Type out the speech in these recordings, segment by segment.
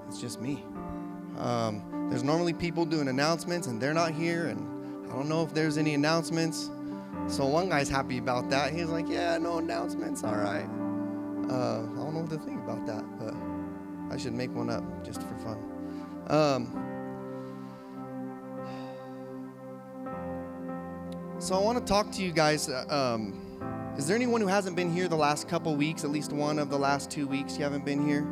it's just me. There's normally people doing announcements, and they're not here, and I don't know if there's any announcements. So one guy's happy about that. He's like, yeah, no announcements, all right. I don't know what to think about that, but I should make one up just for fun. So I want to talk to you guys. Is there anyone who hasn't been here the last couple weeks, at least one of the last 2 weeks you haven't been here?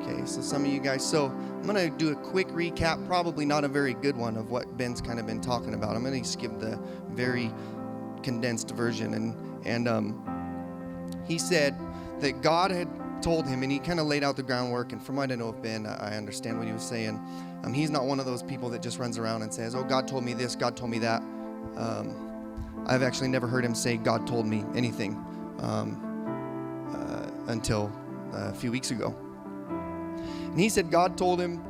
Okay, so some of you guys. So I'm going to do a quick recap, probably not a very good one of what Ben's kind of been talking about. I'm going to just give the very condensed version. And he said that God had told him, and he kind of laid out the groundwork, and from what I know of Ben, I understand what he was saying. He's not one of those people that just runs around and says, oh, God told me this, God told me that. I've actually never heard him say God told me anything until a few weeks ago. And he said God told him,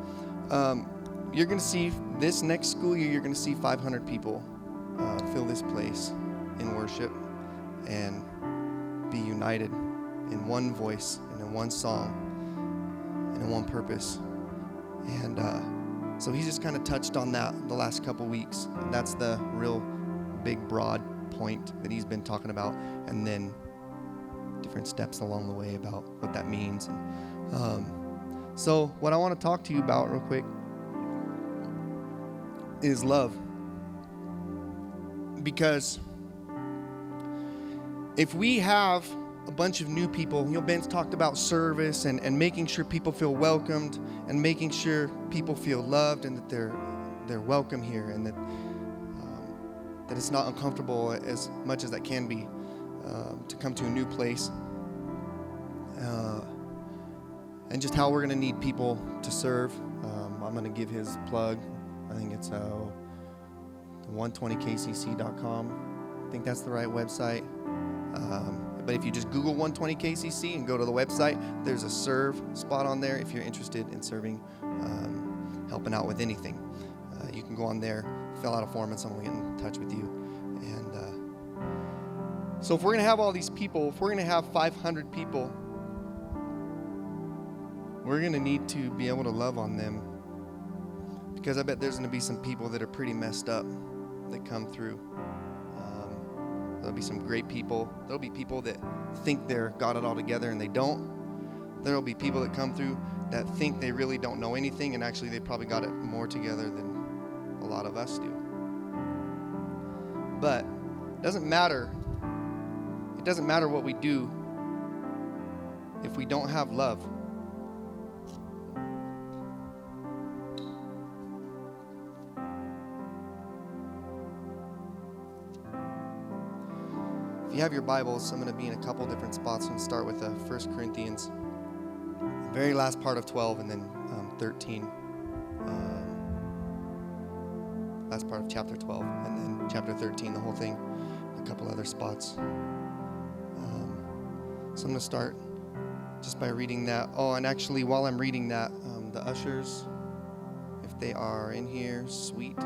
you're going to see this next school year, you're going to see 500 people fill this place in worship and be united in one voice and in one song and in one purpose. And so he's just kind of touched on that the last couple weeks. And that's the real big, broad point that he's been talking about, and then different steps along the way about what that means. And, so what I want to talk to you about real quick is love. Because if we have a bunch of new people, Ben's talked about service and making sure people feel welcomed and making sure people feel loved and that they're welcome here, and that it's not uncomfortable as much as that can be to come to a new place. And just how we're going to need people to serve. I'm going to give his plug. I think it's 120kcc.com. I think that's the right website. But if you just Google 120kcc and go to the website, there's a serve spot on there if you're interested in serving, helping out with anything. You can go on there, fill out a form, and someone will get in touch with you. And so if we're going to have all these people, if we're going to have 500 people, we're going to need to be able to love on them, because I bet there's going to be some people that are pretty messed up that come through. There'll be some great people. There'll be people that think they're got it all together and they don't. There'll be people that come through that think they really don't know anything, and actually they probably got it more together than a lot of us do. But it doesn't matter. It doesn't matter what we do if we don't have love. If you have your Bibles, I'm going to be in a couple different spots. I'm going to start with 1 Corinthians, the very last part of 12, and then 13. Last part of chapter 12, and then chapter 13, the whole thing, a couple other spots. So I'm going to start just by reading that. Oh, and actually, while I'm reading that, the ushers, if they are in here, sweet.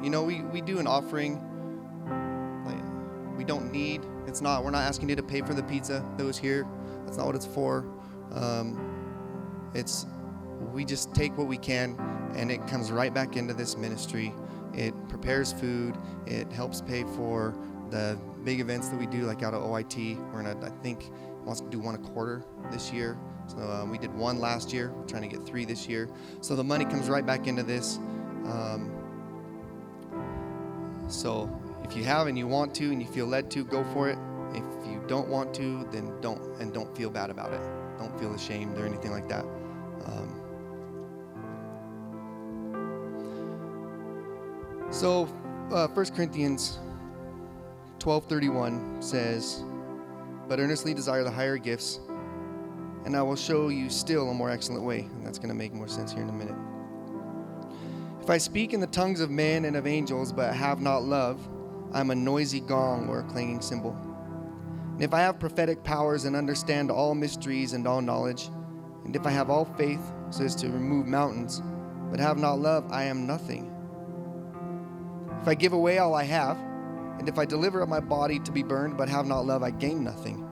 We do an offering. We don't need, we're not asking you to pay for the pizza that was here. That's not what it's for. We just take what we can, and it comes right back into this ministry. It prepares food. It helps pay for the big events that we do, like out of OIT. I think wants to do one a quarter this year. So we did one last year. We're trying to get 3 this year. So the money comes right back into this. So if you have and you want to and you feel led to, go for it. If you don't want to, then don't, and don't feel bad about it. Don't feel ashamed or anything like that. So 1 Corinthians 12:31 says, "But earnestly desire the higher gifts, and I will show you still a more excellent way." And that's going to make more sense here in a minute. "If I speak in the tongues of men and of angels, but have not love, I am a noisy gong or a clanging cymbal. And if I have prophetic powers and understand all mysteries and all knowledge, and if I have all faith so as to remove mountains, but have not love, I am nothing. If I give away all I have, and if I deliver up my body to be burned, but have not love, I gain nothing.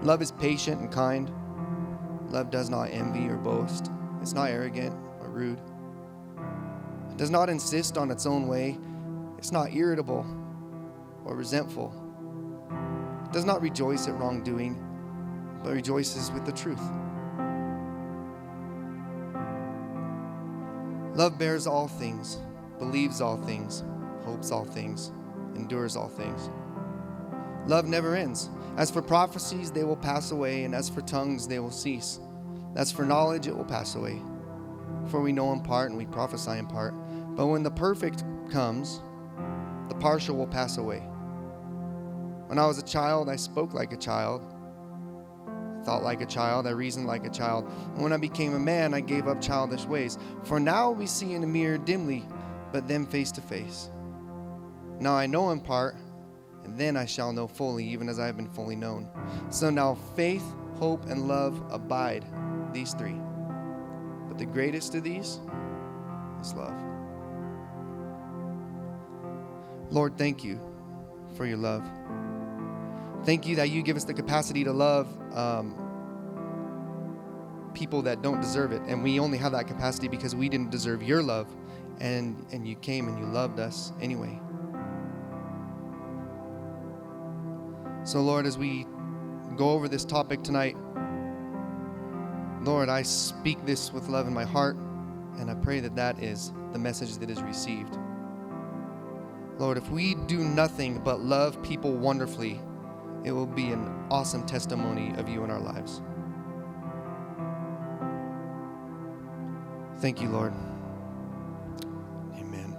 Love is patient and kind. Love does not envy or boast. It's not arrogant or rude. It does not insist on its own way. It's not irritable or resentful. It does not rejoice at wrongdoing, but rejoices with the truth. Love bears all things, believes all things, hopes all things, endures all things. Love never ends. As for prophecies, they will pass away, and as for tongues, they will cease. As for knowledge, it will pass away. For we know in part and we prophesy in part. But when the perfect comes, the partial will pass away. When I was a child, I spoke like a child, thought like a child, I reasoned like a child. And when I became a man, I gave up childish ways. For now we see in a mirror dimly, but then face to face. Now I know in part, and then I shall know fully, even as I have been fully known. So now faith, hope, and love abide, these three. But the greatest of these is love. Lord, thank you for your love. Thank you that you give us the capacity to love people that don't deserve it. And we only have that capacity because we didn't deserve your love. And you came and you loved us anyway. So, Lord, as we go over this topic tonight, Lord, I speak this with love in my heart, and I pray that that is the message that is received. Lord, if we do nothing but love people wonderfully, it will be an awesome testimony of you in our lives. Thank you, Lord. Amen.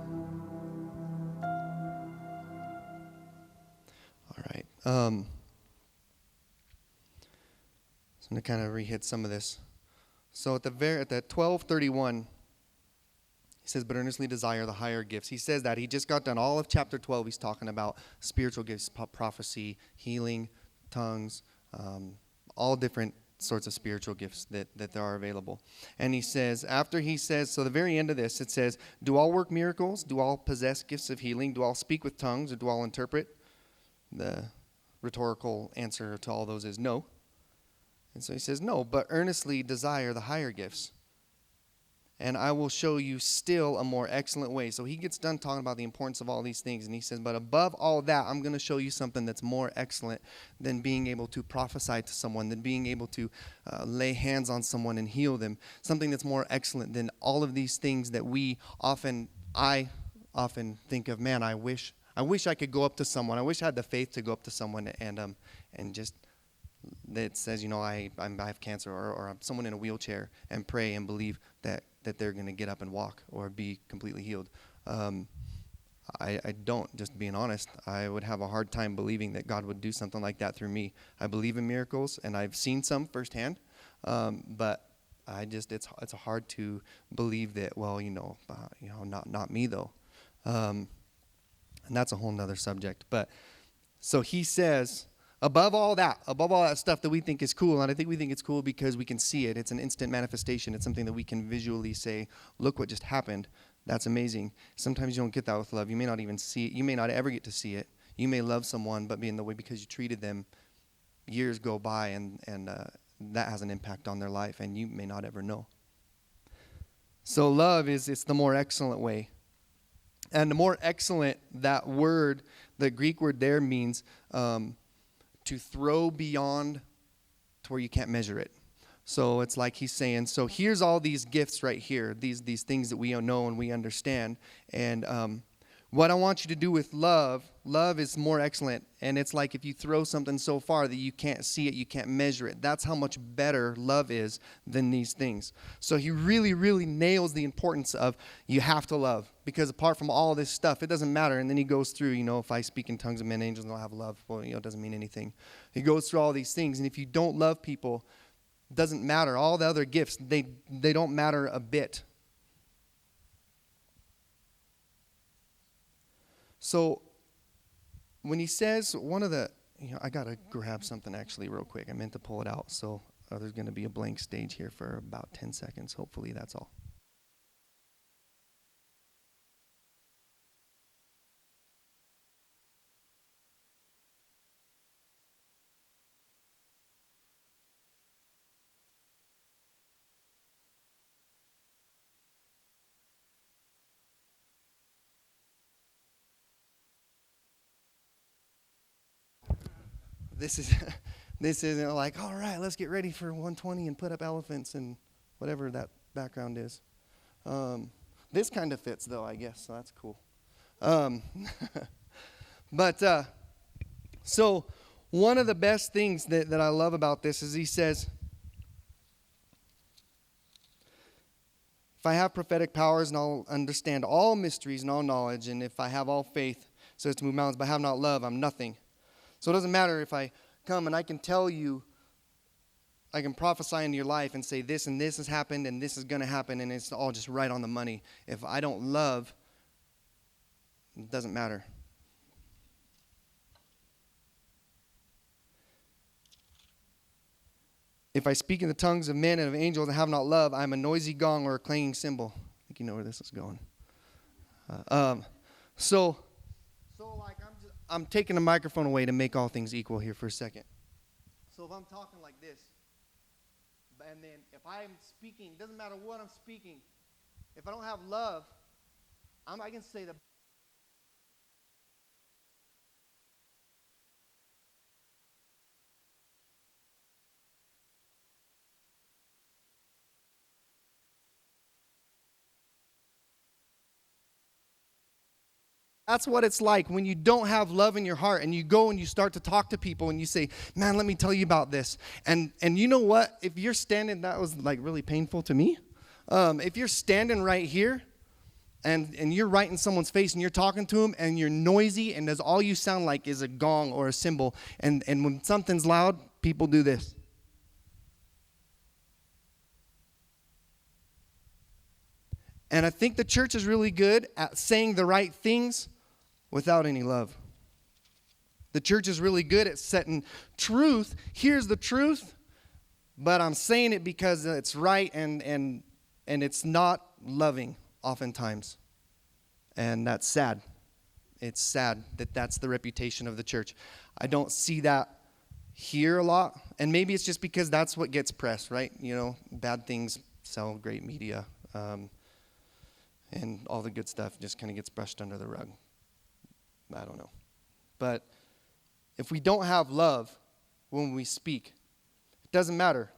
All right. So I'm going to kind of re-hit some of this. So at the 12:31, he says, but earnestly desire the higher gifts. He says that. He just got done all of chapter 12. He's talking about spiritual gifts, prophecy, healing, tongues, all different sorts of spiritual gifts that there are available. And he says, after he says, so the very end of this, it says, do all work miracles? Do all possess gifts of healing? Do all speak with tongues? Or do all interpret? The rhetorical answer to all those is no. And so he says, no, but earnestly desire the higher gifts. And I will show you still a more excellent way. So he gets done talking about the importance of all these things. And he says, but above all that, I'm going to show you something that's more excellent than being able to prophesy to someone, than being able to lay hands on someone and heal them. Something that's more excellent than all of these things that I often think of, man, I wish I could go up to someone. I wish I had the faith to go up to someone and just that says, I have cancer or I'm someone in a wheelchair and pray and believe that they're going to get up and walk or be completely healed. I don't, just being honest. I would have a hard time believing that God would do something like that through me. I believe in miracles, and I've seen some firsthand, but it's hard to believe that. Well, not me though, and that's a whole nother subject. But so he says, above all that stuff that we think is cool, and I think we think it's cool because we can see it. It's an instant manifestation. It's something that we can visually say, look what just happened. That's amazing. Sometimes you don't get that with love. You may not even see it. You may not ever get to see it. You may love someone, but be in the way because you treated them, years go by, and that has an impact on their life, and you may not ever know. So love it's the more excellent way. And the more excellent, that word, the Greek word there means to throw beyond to where you can't measure it. So it's like he's saying, so here's all these gifts right here, these things that we know and we understand. And what I want you to do with love is more excellent. And it's like if you throw something so far that you can't see it, you can't measure it. That's how much better love is than these things. So he really, really nails the importance of you have to love. Because apart from all this stuff, it doesn't matter. And then he goes through, if I speak in tongues of men, angels don't have love. Well, it doesn't mean anything. He goes through all these things. And if you don't love people, it doesn't matter. All the other gifts, they don't matter a bit. So when he says I got to grab something actually real quick. I meant to pull it out. So there's going to be a blank stage here for about 10 seconds. Hopefully that's all. this is this isn't like, all right, let's get ready for 120 and put up elephants and whatever that background is. This kind of fits, though, I guess, so that's cool. But so one of the best things that I love about this is he says, if I have prophetic powers and I'll understand all mysteries and all knowledge, and if I have all faith so as to move mountains, but I have not love, I'm nothing. So it doesn't matter if I come and I can tell you, I can prophesy into your life and say this and this has happened and this is going to happen, and it's all just right on the money. If I don't love, it doesn't matter. If I speak in the tongues of men and of angels and have not love, I'm a noisy gong or a clanging cymbal. I think you know where this is going. So like I'm taking the microphone away to make all things equal here for a second. So if I'm talking like this, and then if I'm speaking, doesn't matter what I'm speaking, if I don't have love, I can say the That's what it's like when you don't have love in your heart and you go and you start to talk to people and you say, man, let me tell you about this. And you know what? If you're standing, that was like really painful to me. If you're standing right here and you're right in someone's face and you're talking to them and you're noisy and that's all you sound like is a gong or a cymbal, and when something's loud, people do this. And I think the church is really good at saying the right things without any love. The church is really good at setting truth. Here's the truth, but I'm saying it because it's right, and it's not loving oftentimes. And that's sad. It's sad that that's the reputation of the church. I don't see that here a lot, and maybe it's just because that's what gets pressed, right? You know, bad things sell great media, and all the good stuff just kind of gets brushed under the rug. I don't know. But if we don't have love when we speak, it doesn't matter.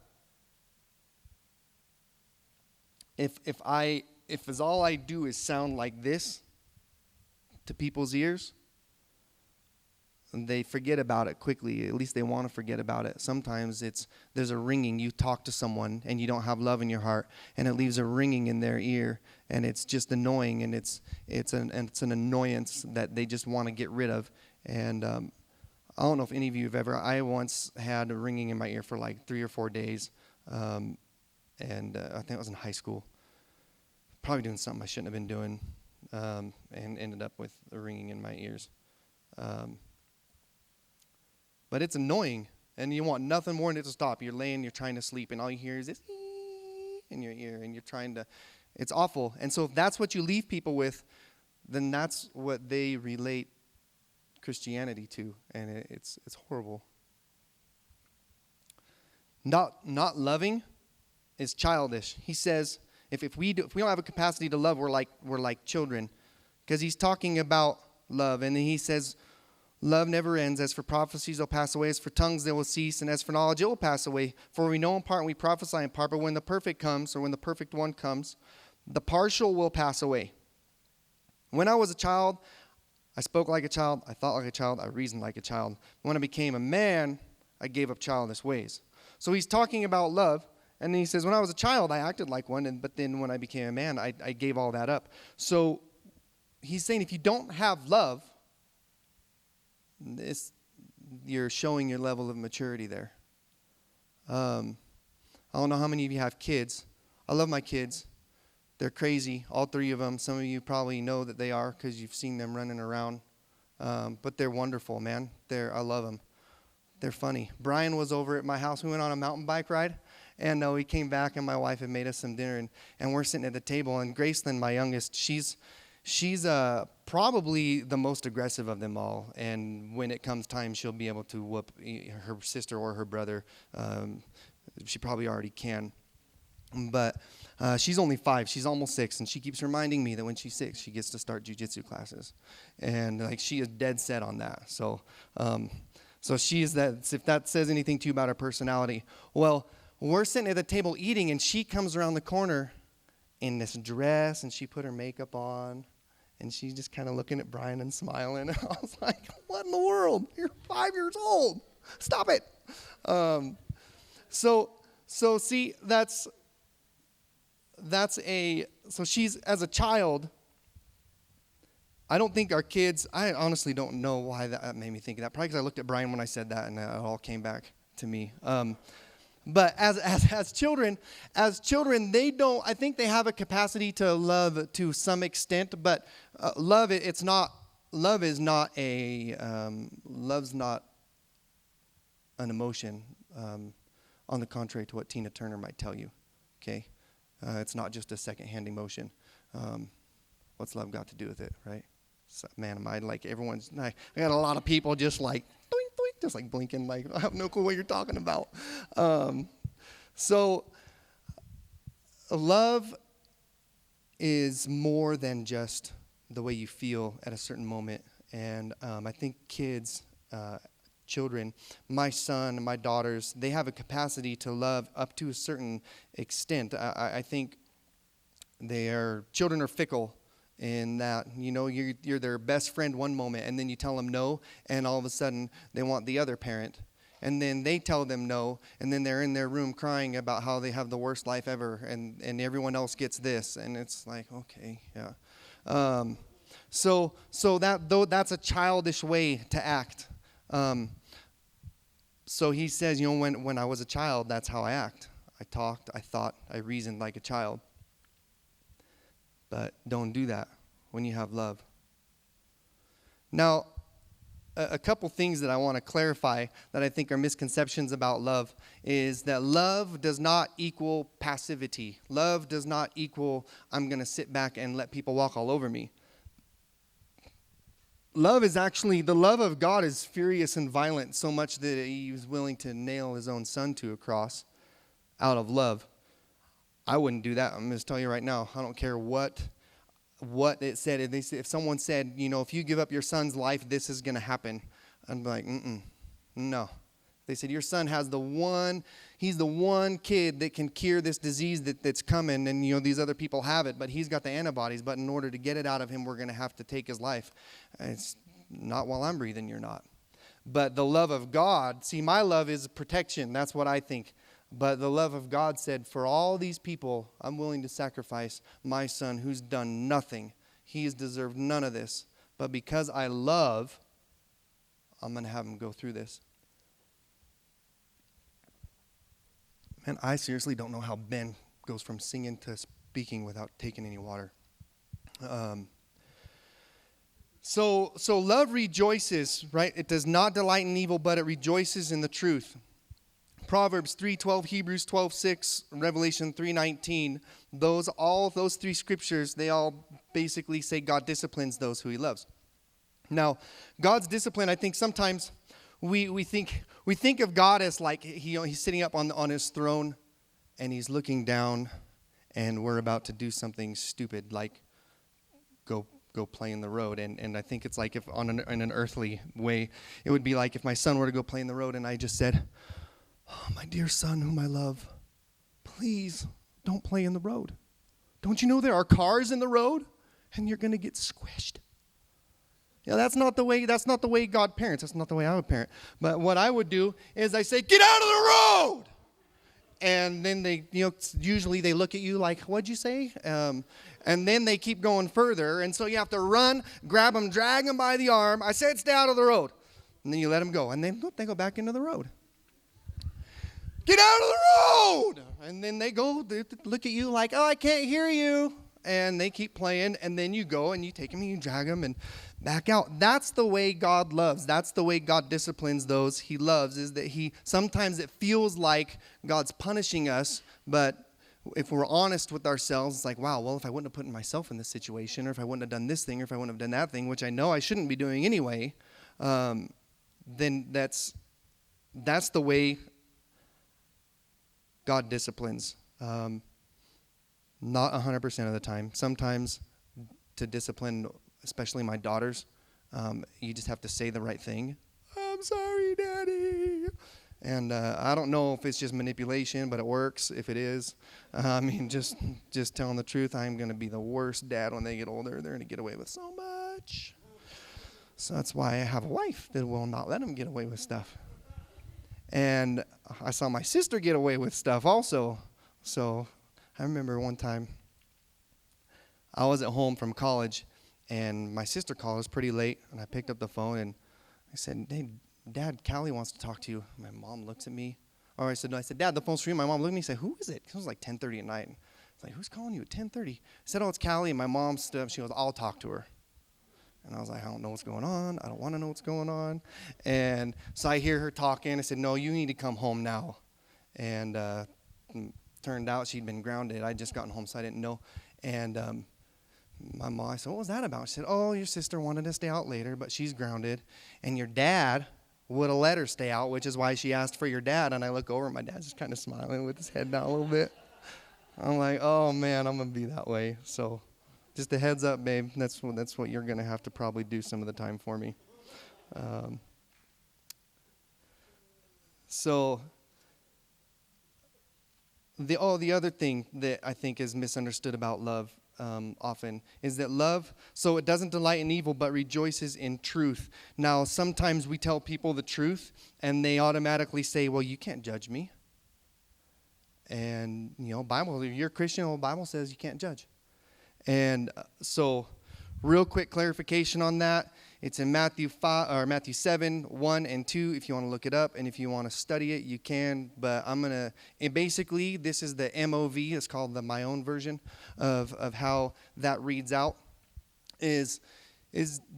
If all I do is sound like this to people's ears, and they forget about it quickly. At least they want to forget about it. Sometimes there's a ringing. You talk to someone and you don't have love in your heart, and it leaves a ringing in their ear, and it's just annoying, and it's an annoyance that they just want to get rid of. And I don't know if any of you have ever. I once had a ringing in my ear for like 3 or 4 days, and I think I was in high school. Probably doing something I shouldn't have been doing, and ended up with a ringing in my ears. But it's annoying, and you want nothing more than it to stop. You're laying, you're trying to sleep, and all you hear is this in your ear, and you're trying to, it's awful. And so if that's what you leave people with, then that's what they relate Christianity to, and it's horrible. Not loving is childish. He says if we don't have a capacity to love, we're like children, because he's talking about love, and then he says, love never ends. As for prophecies, they'll pass away. As for tongues, they will cease. And as for knowledge, it will pass away. For we know in part and we prophesy in part. But when the perfect comes, or when the perfect one comes, the partial will pass away. When I was a child, I spoke like a child. I thought like a child. I reasoned like a child. When I became a man, I gave up childish ways. So he's talking about love. And then he says, when I was a child, I acted like one. But then when I became a man, I gave all that up. So he's saying if you don't have love, you're showing your level of maturity there. I don't know how many of you have kids. I love my kids. They're crazy, all 3 of them. Some of you probably know that they are because you've seen them running around. But they're wonderful, man. I love them. They're funny. Brian was over at my house. We went on a mountain bike ride, and we came back, and my wife had made us some dinner, and we're sitting at the table, and Graceland, my youngest, she's probably the most aggressive of them all, and when it comes time, she'll be able to whoop her sister or her brother. She probably already can, but she's only 5. She's almost 6, and she keeps reminding me that when she's 6, she gets to start jiu-jitsu classes, and like she is dead set on that. So So she is that, if that says anything to you about her personality. Well, we're sitting at the table eating, and she comes around the corner in this dress, and she put her makeup on, and she's just kind of looking at Brian and smiling. And I was like, what in the world? You're 5 years old. Stop it. So see, so she's, as a child, I don't think our kids, I honestly don't know why that made me think of that. Probably because I looked at Brian when I said that, and it all came back to me. But as children, they don't, I think they have a capacity to love to some extent, but love's not an emotion, on the contrary to what Tina Turner might tell you, okay? It's not just a second-hand emotion. What's love got to do with it, right? So, man, am I like everyone's, I got a lot of people just like, doink, doink, just like blinking, like, I have no clue what you're talking about. So love is more than just the way you feel at a certain moment. And I think kids, children, my son and my daughters, they have a capacity to love up to a certain extent. I think children are fickle in that, you're their best friend one moment, and then you tell them no, and all of a sudden they want the other parent. And then they tell them no, and then they're in their room crying about how they have the worst life ever, and everyone else gets this, and it's like, okay, yeah. So that's a childish way to act. So he says, when I was a child, that's how I act. I talked, I thought, I reasoned like a child. But don't do that when you have love. Now, a couple things that I want to clarify that I think are misconceptions about love is that love does not equal passivity. Love does not equal I'm going to sit back and let people walk all over me. The love of God is furious and violent, so much that he was willing to nail his own son to a cross out of love. I wouldn't do that. I'm going to tell you right now. I don't care what it said. If someone said, if you give up your son's life, this is going to happen, I'd be like, no. They said, your son has he's the one kid that can cure this disease that's coming, and these other people have it, but he's got the antibodies, but in order to get it out of him, we're going to have to take his life. It's not while I'm breathing, you're not. But the love of God, see, my love is protection. That's what I think. But the love of God said, for all these people, I'm willing to sacrifice my son who's done nothing. He has deserved none of this. But because I love, I'm going to have him go through this. Man, I seriously don't know how Ben goes from singing to speaking without taking any water. So love rejoices, right? It does not delight in evil, but it rejoices in the truth. Proverbs 3:12, Hebrews 12:6, Revelation 3:19. All those three scriptures, they all basically say God disciplines those who he loves. Now, God's discipline, I think sometimes we think of God as like he's sitting up on his throne and he's looking down, and we're about to do something stupid like go play in the road. And I think it's like if in an earthly way, it would be like if my son were to go play in the road and I just said, oh, my dear son whom I love, please don't play in the road. Don't you know there are cars in the road and you're going to get squished? That's not the way God parents. That's not the way I would parent. But what I would do is I say, get out of the road. And then they, usually they look at you like, what'd you say? And then they keep going further. And so you have to run, grab them, drag them by the arm. I said, stay out of the road. And then you let them go. And then they go back into the road. Get out of the road! And then they look at you like, oh, I can't hear you. And they keep playing, and then you go and you take them and you drag them and back out. That's the way God loves. That's the way God disciplines those he loves, is that sometimes it feels like God's punishing us, but if we're honest with ourselves, it's like, wow, well, if I wouldn't have put myself in this situation, or if I wouldn't have done this thing, or if I wouldn't have done that thing, which I know I shouldn't be doing anyway, then that's the way God disciplines. Not 100% of the time. Sometimes to discipline, especially my daughters, you just have to say the right thing. I'm I'm sorry, Daddy. And I don't know if it's just manipulation, but it works if it is. I mean, just telling the truth, I'm going to be the worst dad when they get older. They're going to get away with so much. So that's why I have a wife that will not let them get away with stuff. And I saw my sister get away with stuff also. So I remember one time I was at home from college, and my sister called us pretty late, and I picked up the phone, and I said, hey, Dad, Callie wants to talk to you. My mom looks at me. Or I said, no. I said, Dad, the phone's for you. My mom looked at me and said, who is it? It was like 10:30 at night. I was like, who's calling you at 10:30? I said, oh, it's Callie. And my mom stood up. She goes, I'll talk to her. And I was like, I don't know what's going on. I don't want to know what's going on. And so I hear her talking. I said, no, you need to come home now. And turned out she'd been grounded. I'd just gotten home, so I didn't know. And my mom, I said, what was that about? She said, oh, your sister wanted to stay out later, but she's grounded. And your dad would have let her stay out, which is why she asked for your dad. And I look over, my dad's just kind of smiling with his head down a little bit. I'm like, oh, man, I'm going to be that way. So just a heads up, babe. That's what you're going to have to probably do some of the time for me. The other thing that I think is misunderstood about love often is that love, so it doesn't delight in evil, but rejoices in truth. Now, sometimes we tell people the truth, and they automatically say, well, you can't judge me. And, Bible, if you're a Christian, the Bible says you can't judge. And so, real quick clarification on that. It's in Matthew 7, 1 and 2, if you want to look it up. And if you want to study it, you can. But basically, this is the MOV. It's called my own version of how that reads out. Is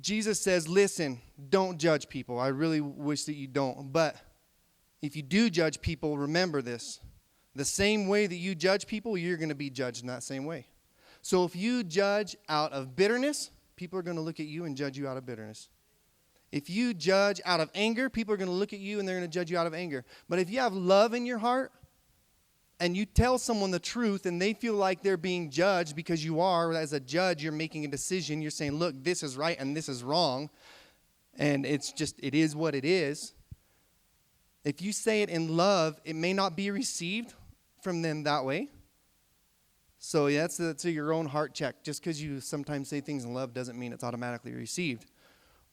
Jesus says, listen, don't judge people. I really wish that you don't. But if you do judge people, remember this. The same way that you judge people, you're going to be judged in that same way. So if you judge out of bitterness, people are going to look at you and judge you out of bitterness. If you judge out of anger, people are going to look at you and they're going to judge you out of anger. But if you have love in your heart and you tell someone the truth and they feel like they're being judged because you are, as a judge, you're making a decision. You're saying, look, this is right and this is wrong. And it is what it is. If you say it in love, it may not be received from them that way. So that's your own heart check. Just because you sometimes say things in love doesn't mean it's automatically received.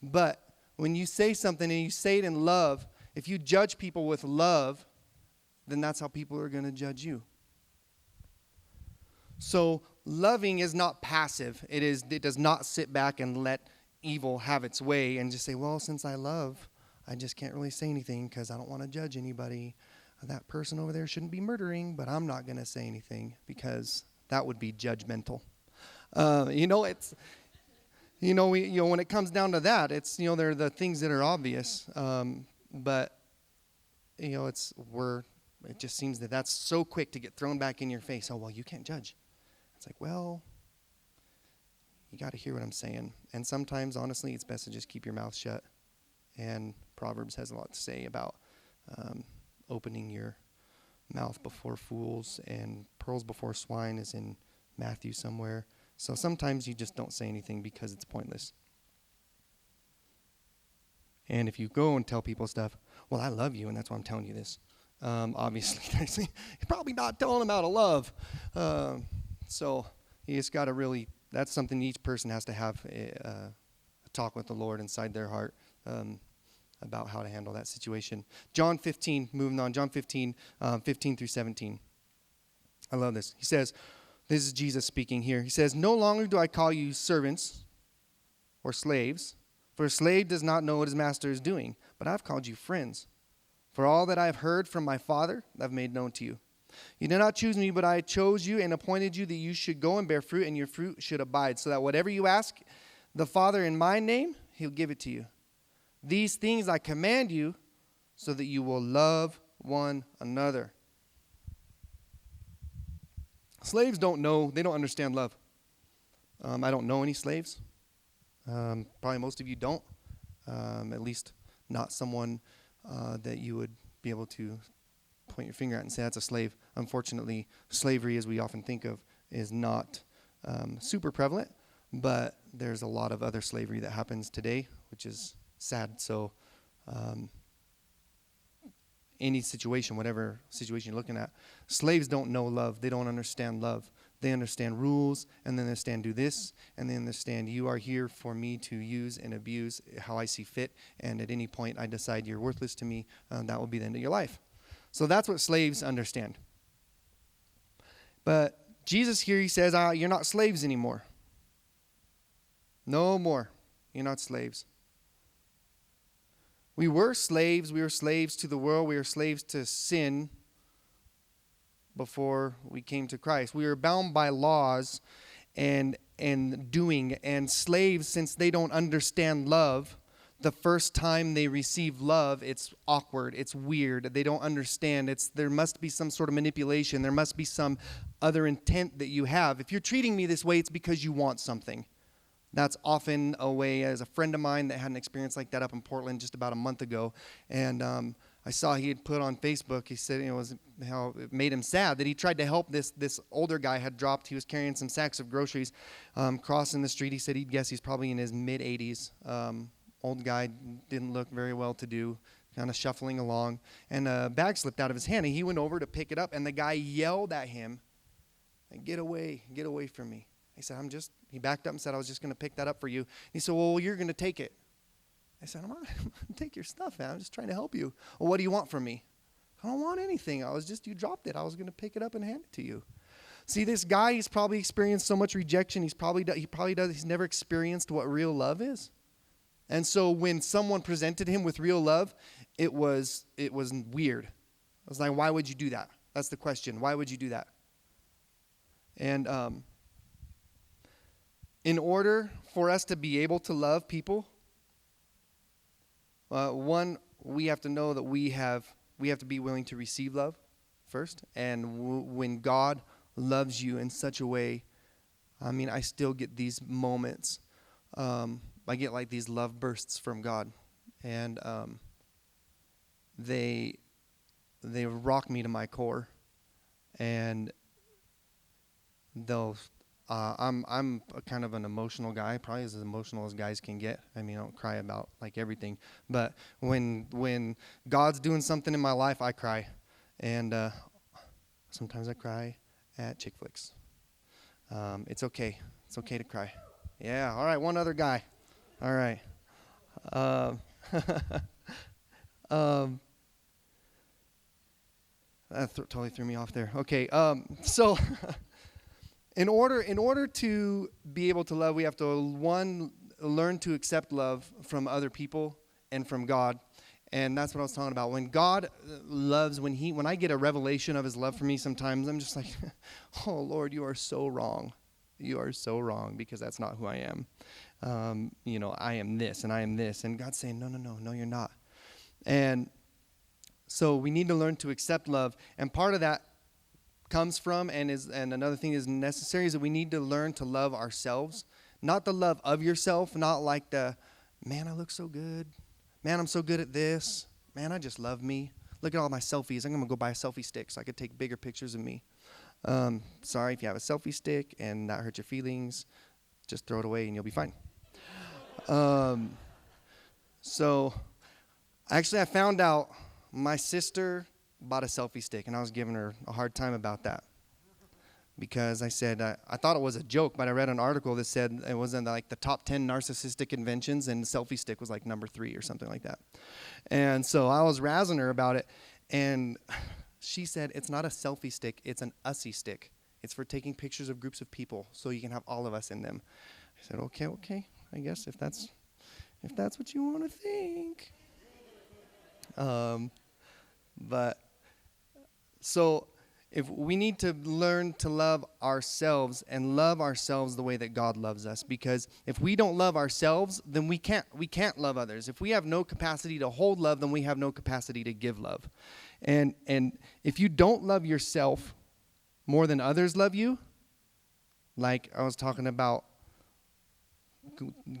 But when you say something and you say it in love, if you judge people with love, then that's how people are going to judge you. So loving is not passive. It does not sit back and let evil have its way and just say, well, since I love, I just can't really say anything because I don't want to judge anybody. That person over there shouldn't be murdering, but I'm not going to say anything because that would be judgmental. When it comes down to that, it's, they're the things that are obvious. But it just seems that that's so quick to get thrown back in your face. Oh, well, you can't judge. It's like, well, you got to hear what I'm saying. And sometimes, honestly, it's best to just keep your mouth shut. And Proverbs has a lot to say about opening your mouth before fools, and pearls before swine is in Matthew somewhere. So sometimes you just don't say anything because it's pointless. And if you go and tell people stuff, well, I love you, and that's why I'm telling you this. Obviously, you're probably not telling them out of love. So you just got to really, that's something each person has to have a talk with the Lord inside their heart about how to handle that situation. John 15, moving on, John 15, 15 through 17. I love this. He says, this is Jesus speaking here. He says, no longer do I call you servants or slaves, for a slave does not know what his master is doing, but I've called you friends. For all that I have heard from my Father, I've made known to you. You did not choose me, but I chose you and appointed you that you should go and bear fruit, and your fruit should abide, so that whatever you ask the Father in my name, he'll give it to you. These things I command you so that you will love one another. Slaves don't know, they don't understand love. I don't know any slaves. Probably most of you don't. At least not someone that you would be able to point your finger at and say that's a slave. Unfortunately, slavery, as we often think of, is not super prevalent, but there's a lot of other slavery that happens today, which is sad. So any situation, whatever situation you're looking at. Slaves don't know love. They don't understand love. They understand rules, and then they understand do this, and they understand you are here for me to use and abuse how I see fit, and at any point I decide you're worthless to me, that will be the end of your life. So that's what slaves understand. But Jesus here, he says, you're not slaves anymore. No more. You're not slaves. We were slaves. We were slaves to the world. We were slaves to sin before we came to Christ. We were bound by laws and doing. And slaves, since they don't understand love, the first time they receive love, it's awkward, it's weird, they don't understand. There must be some sort of manipulation. There must be some other intent that you have. If you're treating me this way, it's because you want something. That's often a way, as a friend of mine that had an experience like that up in Portland just about a month ago, and I saw he had put on Facebook, he said it was how it made him sad that he tried to help this older guy he was carrying some sacks of groceries, crossing the street. He said he'd guess he's probably in his mid-80s. Old guy, didn't look very well to do, kind of shuffling along, and a bag slipped out of his hand, and he went over to pick it up, and the guy yelled at him, get away from me. He backed up and said, I was just going to pick that up for you. He said, well, you're going to take it. I said, I'm not going to take your stuff, man. I'm just trying to help you. Well, what do you want from me? I don't want anything. You dropped it. I was going to pick it up and hand it to you. See, this guy, he's probably experienced so much rejection. He's never experienced what real love is. And so when someone presented him with real love, it was weird. I was like, why would you do that? That's the question. Why would you do that? And in order for us to be able to love people, one, we have to know that we have to be willing to receive love first. And when God loves you in such a way, I still get these moments. I get like these love bursts from God, and they rock me to my core, and I'm a kind of an emotional guy, probably as emotional as guys can get. I don't cry about like everything, but when God's doing something in my life, I cry, and sometimes I cry at chick flicks. It's okay. It's okay to cry. Yeah. All right. One other guy. All right. That totally threw me off there. Okay. So in order to be able to love, we have to learn to accept love from other people and from God. And that's what I was talking about. When God loves, when I get a revelation of his love for me, sometimes I'm just like, oh Lord, you are so wrong. You are so wrong, because that's not who I am. I am this and I am this. And God's saying, no, you're not. And so we need to learn to accept love. And part of that comes from and another thing is necessary is that we need to learn to love ourselves. Not the love of yourself, not like the, man, I look so good. Man, I'm so good at this. Man, I just love me. Look at all my selfies. I'm going to go buy a selfie stick so I could take bigger pictures of me. Sorry if you have a selfie stick and that hurt your feelings. Just throw it away and you'll be fine. So actually I found out my sister bought a selfie stick, and I was giving her a hard time about that. Because I said, I thought it was a joke, but I read an article that said it was in like the top 10 narcissistic inventions, and the selfie stick was like number 3 or something like that. And so I was razzing her about it, and she said, it's not a selfie stick, it's an ussy stick. It's for taking pictures of groups of people, so you can have all of us in them. I said, okay, I guess if that's what you want to think. But so if we need to learn to love ourselves and love ourselves the way that God loves us, because if we don't love ourselves, then we can't love others. If we have no capacity to hold love, then we have no capacity to give love. And if you don't love yourself more than others love you, like I was talking about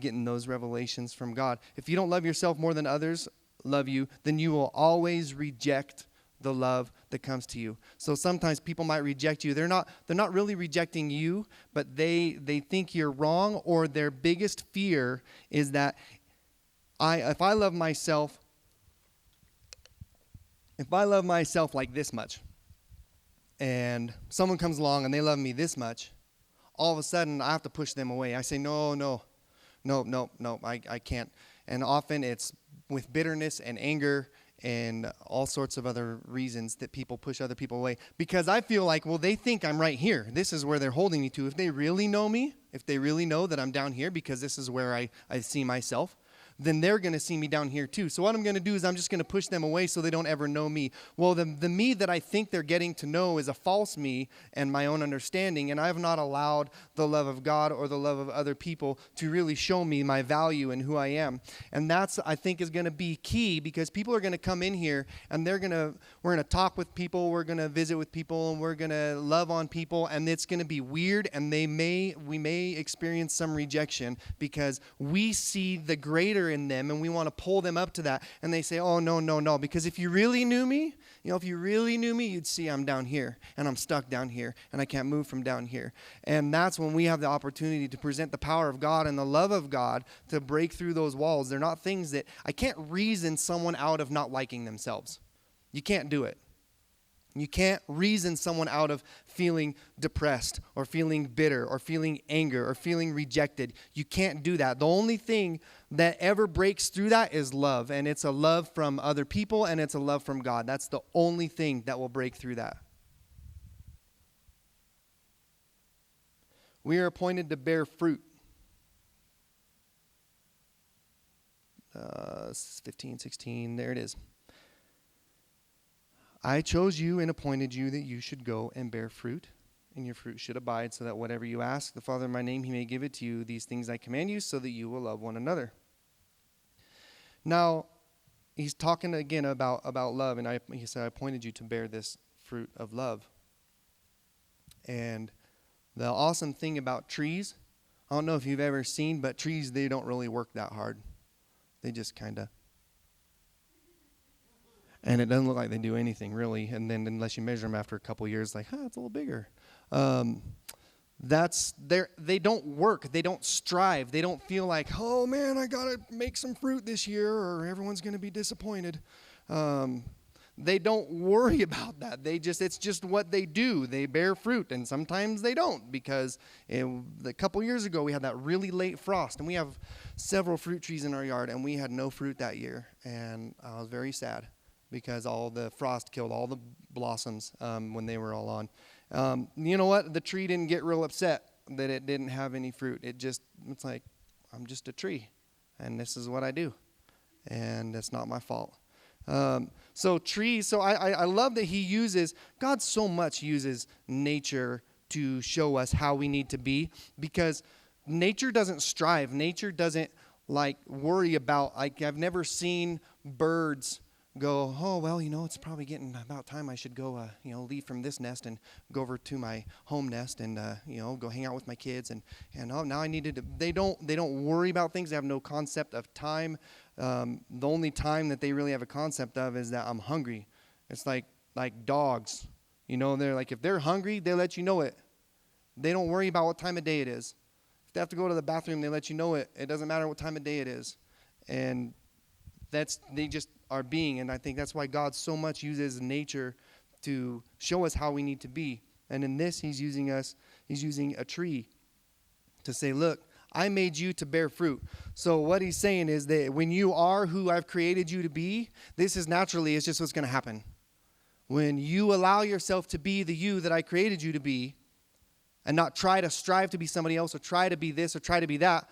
getting those revelations from God. If you don't love yourself more than others love you, then you will always reject the love that comes to you. So sometimes people might reject you. They're not really rejecting you, but they think you're wrong, or their biggest fear is that if I love myself if I love myself like this much, and someone comes along and they love me this much, all of a sudden I have to push them away. I say, no, I can't. And often it's with bitterness and anger and all sorts of other reasons that people push other people away. Because I feel like, well, they think I'm right here. This is where they're holding me to. If they really know me, if they really know that I'm down here because this is where I see myself, then they're going to see me down here too. So what I'm going to do is I'm just going to push them away so they don't ever know me. Well, the me that I think they're getting to know is a false me and my own understanding, and I have not allowed the love of God or the love of other people to really show me my value and who I am. And that's, I think, is going to be key, because people are going to come in here and we're going to talk with people, we're going to visit with people, and we're going to love on people, and it's going to be weird, and we may experience some rejection because we see the greater in them and we want to pull them up to that, and they say, oh, no, because if you really knew me, you'd see I'm down here and I'm stuck down here and I can't move from down here. And that's when we have the opportunity to present the power of God and the love of God to break through those walls. They're not things that I can't reason someone out of not liking themselves. You can't do it. You can't reason someone out of feeling depressed or feeling bitter or feeling anger or feeling rejected. You can't do that. The only thing that ever breaks through that is love, and it's a love from other people, and it's a love from God. That's the only thing that will break through that. We are appointed to bear fruit. 15, 16, there it is. I chose you and appointed you that you should go and bear fruit, and your fruit should abide, so that whatever you ask the Father in my name, he may give it to you. These things I command you, so that you will love one another. Now, he's talking again about love, and he said, I appointed you to bear this fruit of love. And the awesome thing about trees, I don't know if you've ever seen, but trees, they don't really work that hard. They just kind of... And it doesn't look like they do anything, really. And then unless you measure them after a couple of years, like, it's a little bigger. They don't work. They don't strive. They don't feel like, oh, man, I got to make some fruit this year or everyone's going to be disappointed. They don't worry about that. It's just what they do. They bear fruit, and sometimes they don't, because a couple years ago we had that really late frost, and we have several fruit trees in our yard, and we had no fruit that year, and I was very sad, because all the frost killed all the blossoms when they were all on. You know what? The tree didn't get real upset that it didn't have any fruit. It's like, I'm just a tree, and this is what I do, and it's not my fault. So I love that God so much uses nature to show us how we need to be, because nature doesn't strive. Nature doesn't worry about, I've never seen birds go, oh, well, it's probably getting about time I should go, leave from this nest and go over to my home nest and, go hang out with my kids. And oh, now I needed to, they don't worry about things. They have no concept of time. The only time that they really have a concept of is that I'm hungry. It's like dogs, they're like, if they're hungry, they let you know it. They don't worry about what time of day it is. If they have to go to the bathroom, they let you know it. It doesn't matter what time of day it is. And they just are being, and I think that's why God so much uses nature to show us how we need to be. And in this, he's using a tree to say, look, I made you to bear fruit. So what he's saying is that when you are who I've created you to be, this is naturally, it's just what's going to happen. When you allow yourself to be the you that I created you to be, and not try to strive to be somebody else or try to be this or try to be that,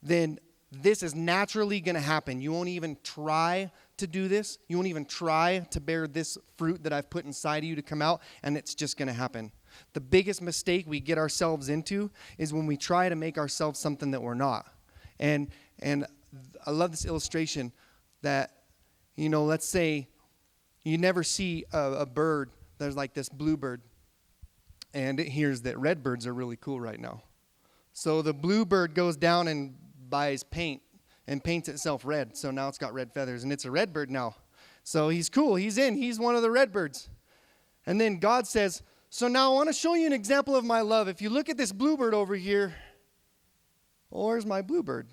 then this is naturally going to happen. You won't even try to do this. You won't even try to bear this fruit that I've put inside of you to come out, and it's just going to happen. The biggest mistake we get ourselves into is when we try to make ourselves something that we're not. And I love this illustration that, let's say you never see a bird. There's like this bluebird, and it hears that redbirds are really cool right now. So the bluebird goes down and buys paint and paints itself red. So now it's got red feathers, and it's a redbird now. So he's cool. He's one of the redbirds. And then God says, so now I want to show you an example of my love. If you look at this bluebird over here, well, where's my bluebird?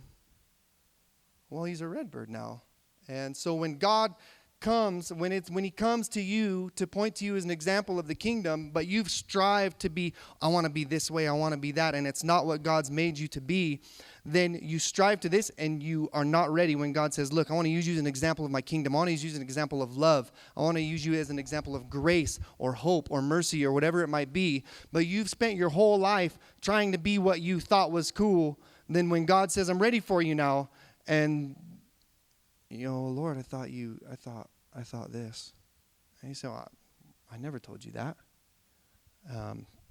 Well, he's a redbird now. And so when God comes, when he comes to you to point to you as an example of the kingdom, but you've strived to be, I want to be this way, I want to be that, and it's not what God's made you to be, then you strive to this and you are not ready when God says, look, I want to use you as an example of my kingdom. I want to use you as an example of love. I want to use you as an example of grace or hope or mercy or whatever it might be. But you've spent your whole life trying to be what you thought was cool. Then when God says, I'm ready for you now, and Lord, I thought this. And he said, I never told you that.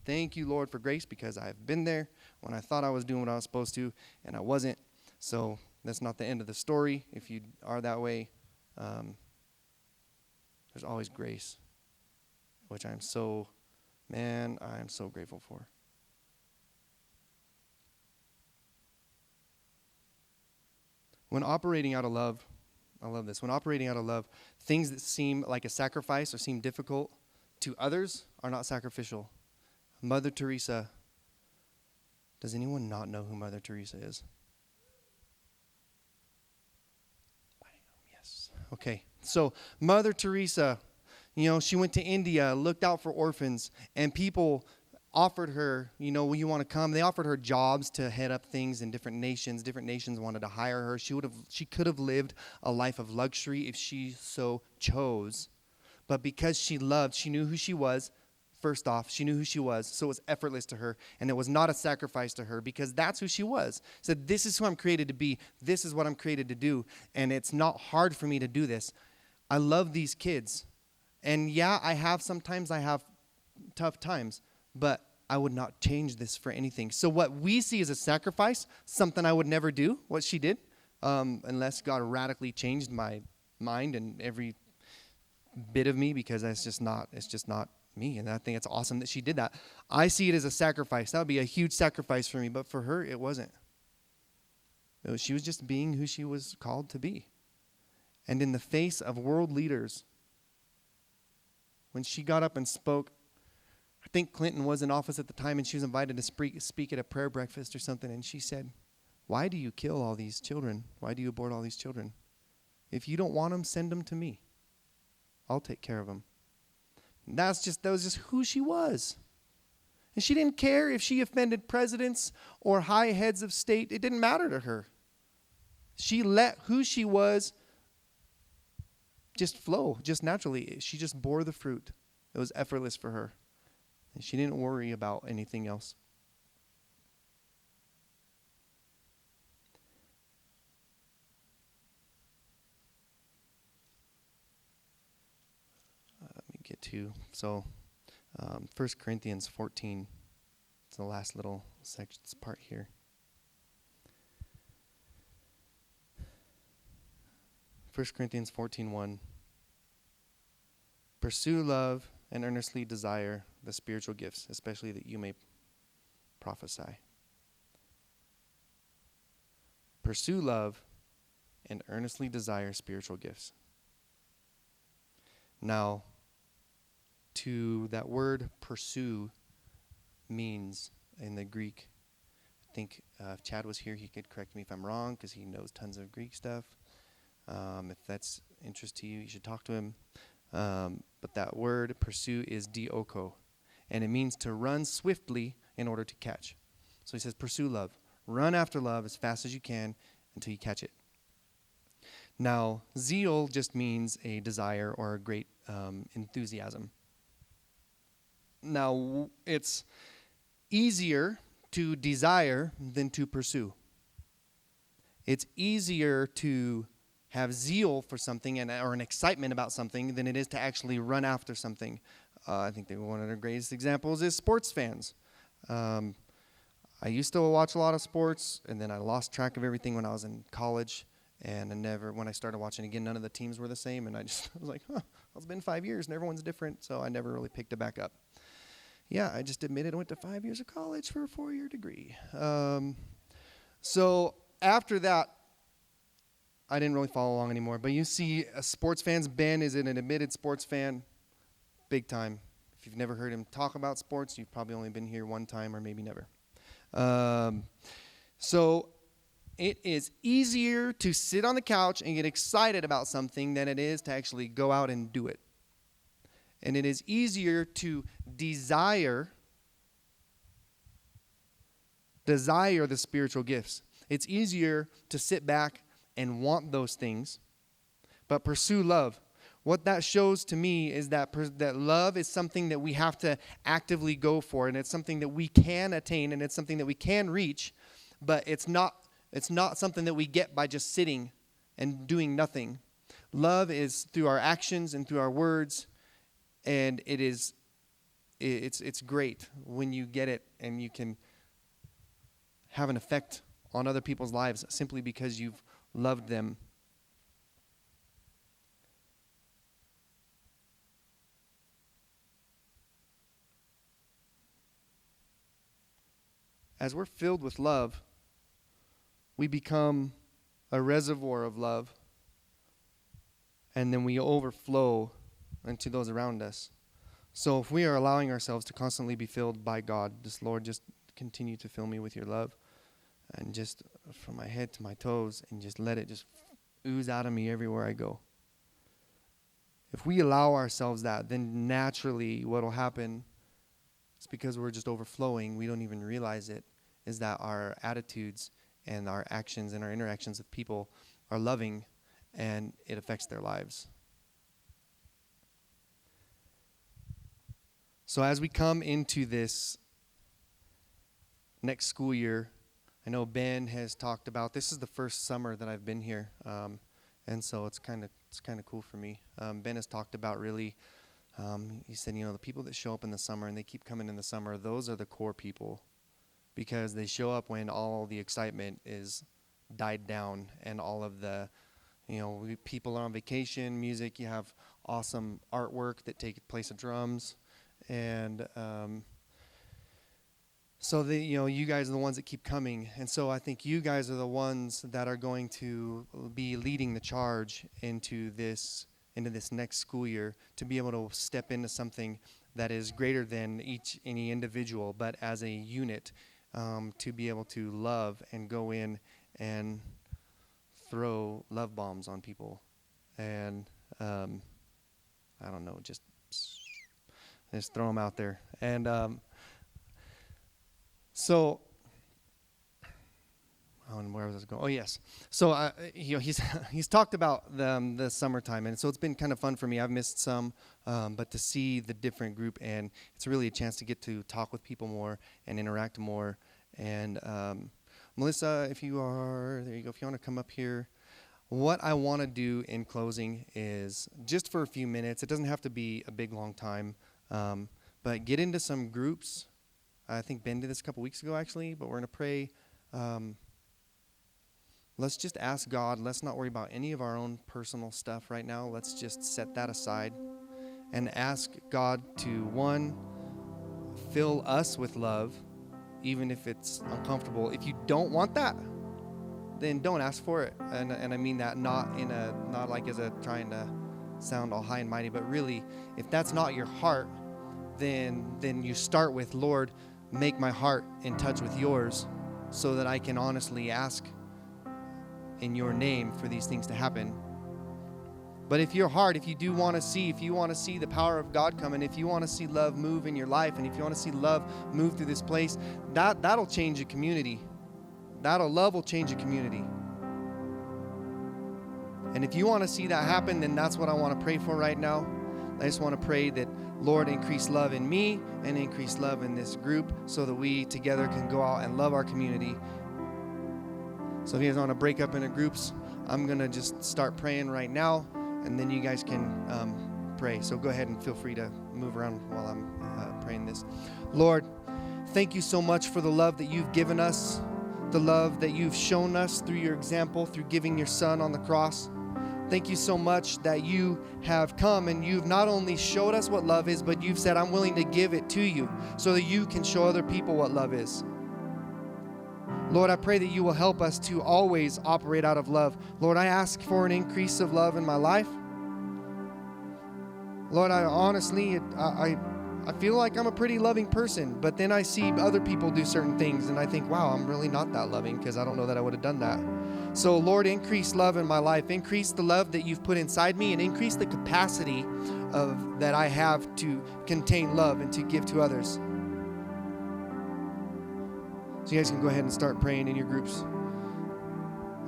Thank you, Lord, for grace, because I've been there when I thought I was doing what I was supposed to, and I wasn't. So that's not the end of the story. If you are that way, there's always grace, which I am so grateful for. When operating out of love, I love this. When operating out of love, things that seem like a sacrifice or seem difficult to others are not sacrificial. Mother Teresa. Does anyone not know who Mother Teresa is? Yes. Okay. So Mother Teresa, she went to India, looked out for orphans, and people offered her, will you want to come? They offered her jobs to head up things in different nations. Different nations wanted to hire her. She could have lived a life of luxury if she so chose. But because she loved, she knew who she was. First off, she knew who she was, so it was effortless to her, and it was not a sacrifice to her because that's who she was. Said, this is who I'm created to be. This is what I'm created to do, and it's not hard for me to do this. I love these kids, and sometimes I have tough times, but I would not change this for anything. So what we see as a sacrifice, something I would never do, what she did, unless God radically changed my mind and every bit of me, because it's just not me. And I think it's awesome that she did that. I see it as a sacrifice. That would be a huge sacrifice for me, but for her, it wasn't. She was just being who she was called to be. And in the face of world leaders, when she got up and spoke, I think Clinton was in office at the time, and she was invited to speak at a prayer breakfast or something, and she said, why do you kill all these children? Why do you abort all these children? If you don't want them, send them to me. I'll take care of them. That was just who she was. And she didn't care if she offended presidents or high heads of state. It didn't matter to her. She let who she was just flow, just naturally. She just bore the fruit. It was effortless for her. And she didn't worry about anything else. Get to. So 1 Corinthians 14. It's the last little sections part here. 1 Corinthians 14:1. Pursue love and earnestly desire the spiritual gifts, especially that you may prophesy. Pursue love and earnestly desire spiritual gifts. Now, to that word pursue means in the Greek, I think if Chad was here, he could correct me if I'm wrong because he knows tons of Greek stuff. If that's interest to you, you should talk to him. But that word pursue is dioko, and it means to run swiftly in order to catch. So he says pursue love. Run after love as fast as you can until you catch it. Now, zeal just means a desire or a great enthusiasm. Now, it's easier to desire than to pursue. It's easier to have zeal for something or an excitement about something than it is to actually run after something. I think that one of the greatest examples is sports fans. I used to watch a lot of sports, and then I lost track of everything when I was in college. And when I started watching again, none of the teams were the same. And I was like, it's been 5 years and everyone's different. So I never really picked it back up. Yeah, I just admitted I went to 5 years of college for a 4-year degree. So after that, I didn't really follow along anymore. But you see sports fans, Ben is an admitted sports fan, big time. If you've never heard him talk about sports, you've probably only been here one time or maybe never. So it is easier to sit on the couch and get excited about something than it is to actually go out and do it. And it is easier to desire the spiritual gifts. It's easier to sit back and want those things, but pursue love. What that shows to me is that love is something that we have to actively go for, and it's something that we can attain, and it's something that we can reach, but it's not something that we get by just sitting and doing nothing. Love is through our actions and through our words, and it's great when you get it and you can have an effect on other people's lives simply because you've loved them. As we're filled with love, we become a reservoir of love, and then we overflow into those around us. So if we are allowing ourselves to constantly be filled by God, just Lord, just continue to fill me with your love, and just from my head to my toes, and just let it just ooze out of me everywhere I go. If we allow ourselves that, then naturally what will happen, it's because we're just overflowing, we don't even realize it, is that our attitudes and our actions and our interactions with people are loving, and it affects their lives. So as we come into this next school year, I know Ben has talked about, this is the first summer that I've been here, and so it's kind of cool for me. Ben has talked about really, he said, the people that show up in the summer and they keep coming in the summer, those are the core people, because they show up when all the excitement is died down and all of the, people are on vacation, music, you have awesome artwork that take place of drums, and so you guys are the ones that keep coming. And so I think you guys are the ones that are going to be leading the charge into this next school year, to be able to step into something that is greater than any individual, but as a unit, to be able to love and go in and throw love bombs on people. And I don't know, just throw them out there. And so, where was I going? Oh, yes. So, he's talked about the summertime, and so it's been kind of fun for me. I've missed some, but to see the different group, and it's really a chance to get to talk with people more and interact more. And Melissa, if you want to come up here. What I want to do in closing is, just for a few minutes, it doesn't have to be a big, long time, but get into some groups. I think Ben did this a couple weeks ago, actually, but we're going to pray. Let's just ask God. Let's not worry about any of our own personal stuff right now. Let's just set that aside and ask God to, one, fill us with love, even if it's uncomfortable. If you don't want that, then don't ask for it. And I mean that not like as a trying to sound all high and mighty, but really, if that's not your heart, then you start with, Lord, make my heart in touch with yours so that I can honestly ask in your name for these things to happen. But if your heart, if you want to see the power of God come, and if you want to see love move in your life, and if you want to see love move through this place, that'll change a community. Love will change a community. And if you want to see that happen, then that's what I want to pray for right now. I just want to pray that, Lord, increase love in me and increase love in this group so that we together can go out and love our community. So if you guys want to break up into groups, I'm going to just start praying right now, and then you guys can pray. So go ahead and feel free to move around while I'm praying this. Lord, thank you so much for the love that you've given us, the love that you've shown us through your example, through giving your son on the cross. Thank you so much that you have come and you've not only showed us what love is, but you've said, I'm willing to give it to you so that you can show other people what love is. Lord, I pray that you will help us to always operate out of love. Lord, I ask for an increase of love in my life. Lord, I honestly, I feel like I'm a pretty loving person, but then I see other people do certain things and I think, wow, I'm really not that loving because I don't know that I would have done that. So Lord, increase love in my life. Increase the love that you've put inside me and increase the capacity that I have to contain love and to give to others. So you guys can go ahead and start praying in your groups.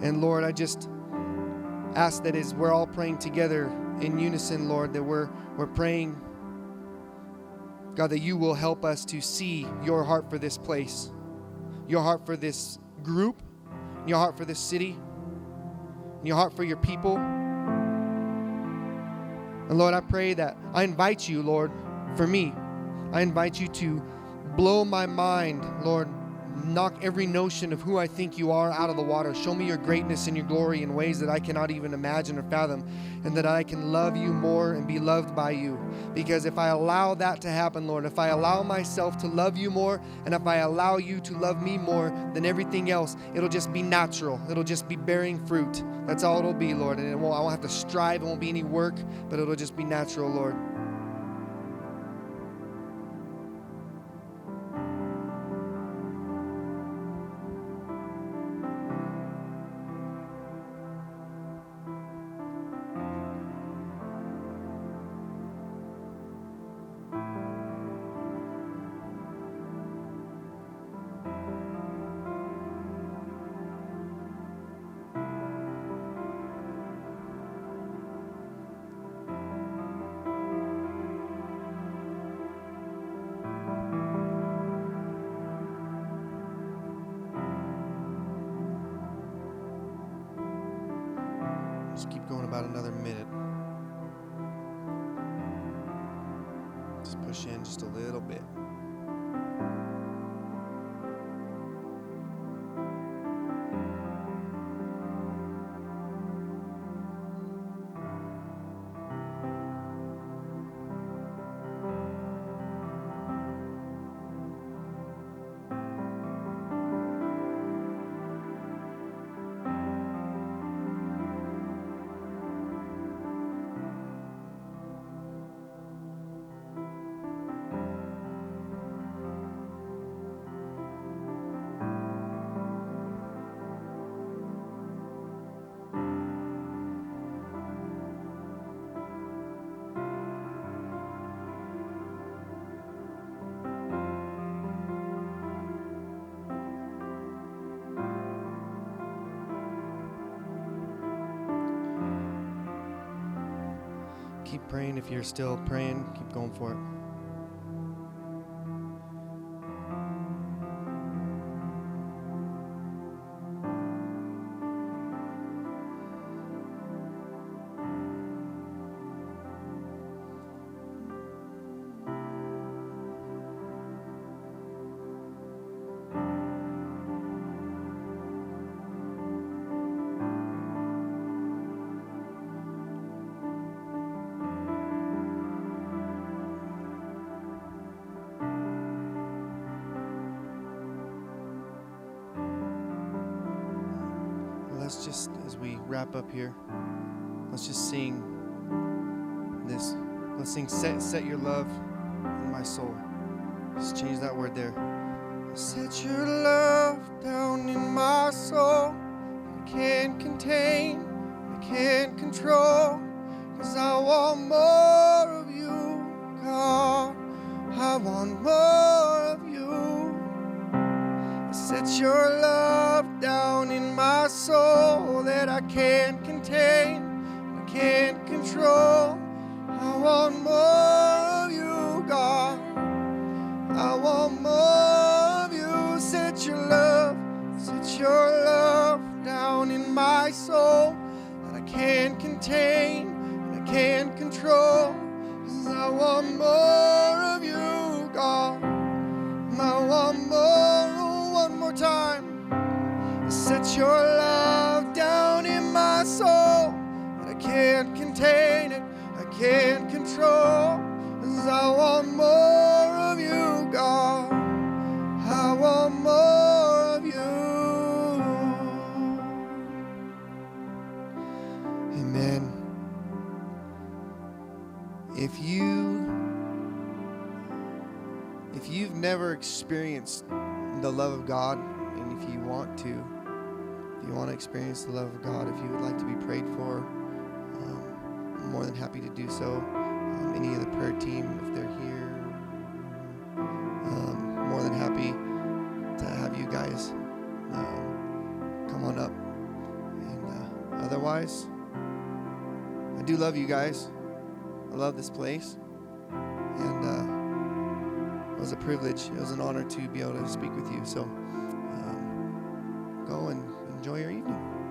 And Lord, I just ask that as we're all praying together in unison, Lord, that we're praying, God, that you will help us to see your heart for this place, your heart for this group, your heart for this city, and your heart for your people. And Lord, I pray that I invite you, Lord, for me, I invite you to blow my mind, Lord. Knock every notion of who I think you are out of the water. Show me your greatness and your glory in ways that I cannot even imagine or fathom, and that I can love you more and be loved by you. Because if I allow that to happen, Lord, if I allow myself to love you more, and if I allow you to love me more than everything else, it'll just be natural. It'll just be bearing fruit. That's all it'll be, Lord. And I won't have to strive. It won't be any work, but it'll just be natural, Lord. Just keep going about another minute. Just push in just a little bit. Keep praying. If you're still praying, keep going for it. Let's just, as we wrap up here, let's just sing this. Let's sing, set your love in my soul. Just change that word there. Set your love down in my soul. I can't contain, I can't control, 'cause I want more of you, God. I want more of you. Set your love down in my soul that I can't contain, I can't control. I want more of you, God. I want more of you. Set your love down in my soul that I can't contain and I can't control. 'Cause I want more of you, God. I want more. One more time. Set your love down in my soul that I can't contain it, I can't control. 'Cause I want more of you, God. I want more of you. Amen. If you never experienced the love of God, and if you want to experience the love of God, if you would like to be prayed for, I'm more than happy to do so. Any of the prayer team, if they're here, more than happy to have you guys come on up. And otherwise, I do love you guys. I love this place. And it was a privilege. It was an honor to be able to speak with you. So go and enjoy your evening.